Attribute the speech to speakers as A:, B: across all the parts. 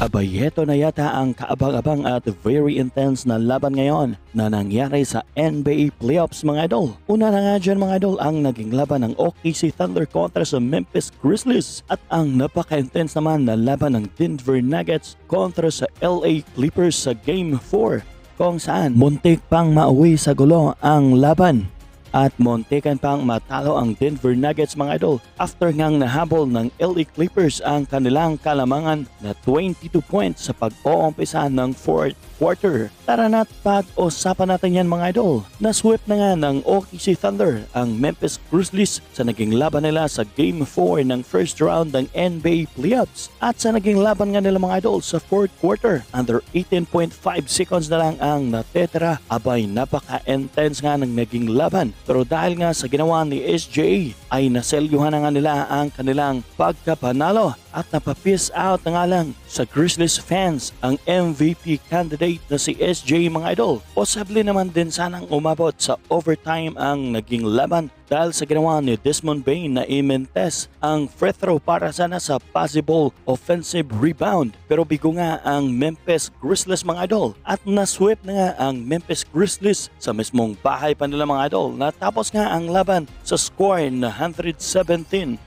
A: Abay, heto na yata ang kaabang-abang at very intense na laban ngayon na nangyari sa NBA playoffs mga idol. Una na nga dyan mga idol ang naging laban ng OKC Thunder kontra sa Memphis Grizzlies at ang napaka-intense naman na laban ng Denver Nuggets kontra sa LA Clippers sa Game 4 kung saan muntik pang mauwi sa gulo ang laban. At muntikan pang matalo ang Denver Nuggets mga idol after ngang nahabol ng LA Clippers ang kanilang kalamangan na 22 points sa pag-uumpisa ng 4th quarter. Tara na't pag-usapan natin yan mga idol. Na-sweep na nga ng OKC Thunder ang Memphis Grizzlies sa naging laban nila sa Game 4 ng first round ng NBA playoffs. At sa naging laban nga nila mga idol sa 4th quarter, under 18.5 seconds na lang ang natetera. Abay, napaka-intense nga ng naging laban. Pero dahil nga sa ginawa ni SGA ay naselyuhan na nga nila ang kanilang pagkapanalo at napapis out na nga lang sa Grizzlies fans ang MVP candidate na si SGA mga idol. Posible naman din sanang umabot sa overtime ang naging laban dahil sa ginawa ni Desmond Bane na i-mentest ang free throw para sana sa possible offensive rebound. Pero bigo nga ang Memphis Grizzlies mga idol at na-sweep na nga ang Memphis Grizzlies sa mismong bahay pa nila mga idol. Natapos nga ang laban sa score na 117-115.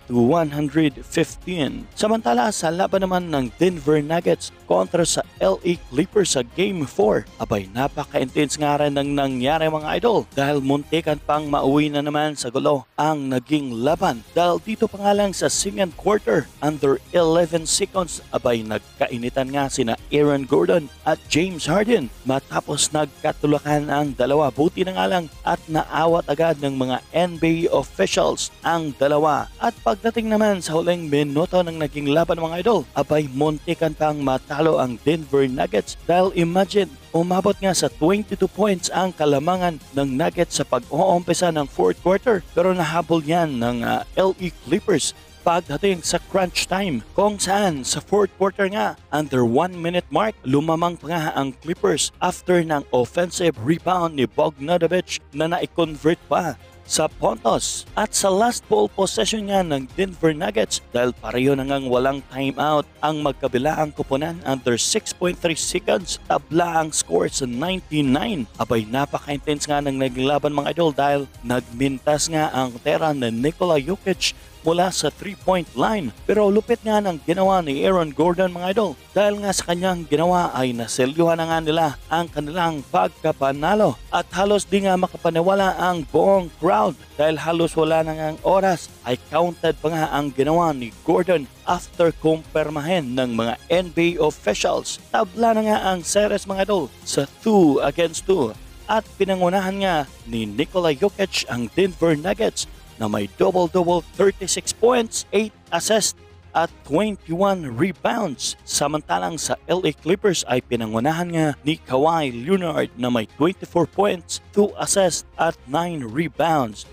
A: Samantala sa laban naman ng Denver Nuggets kontra sa LA Clippers sa Game 4, abay napaka-intense nga rin ng nangyari mga idol dahil muntikan pang mauwi na naman sa gulo ang naging laban. Dahil dito pa nga lang sa second quarter, under 11 seconds, abay nagkainitan nga sina Aaron Gordon at James Harden matapos nagkatulakan ang dalawa. Buti na nga lang at naawat agad ng mga NBA officials ang dalawa. At pagdating naman sa huling minuto ng naging laban mga idol, abay muntikan pang matalo ang Denver Nuggets dahil imagine, umabot nga sa 22 points ang kalamangan ng Nuggets sa pag-uumpisa ng 4th quarter pero nahabol yan ng LA Clippers pagdating sa crunch time kung saan sa 4th quarter nga under 1 minute mark lumamang pa nga ang Clippers after ng offensive rebound ni Bogdanovic na na-convert pa sa puntos. At sa last ball possession nga ng Denver Nuggets dahil pareho na ngang walang timeout ang magkabilaang kupunan under 6.3 seconds, tabla ang score sa 99. Abay napaka-intense nga ng naging laban mga idol dahil nagmintas nga ang tera na Nikola Jokic mula sa 3-point line. Pero lupit nga ng ginawa ni Aaron Gordon mga idol dahil nga sa kanyang ginawa ay naselyuhan na nga nila ang kanilang pagkapanalo at halos di nga makapaniwala ang buong crowd dahil halos wala na ngang oras ay counted pa nga ang ginawa ni Gordon after kumpirmahin ng mga NBA officials. Tabla na nga ang series mga idol sa 2-2 at pinangunahan nga ni Nikola Jokic ang Denver Nuggets na may double-double 36 points, 8 assists at 21 rebounds. Samantalang sa LA Clippers ay pinangunahan nga ni Kawhi Leonard na may 24 points, 2 assists at 9 rebounds.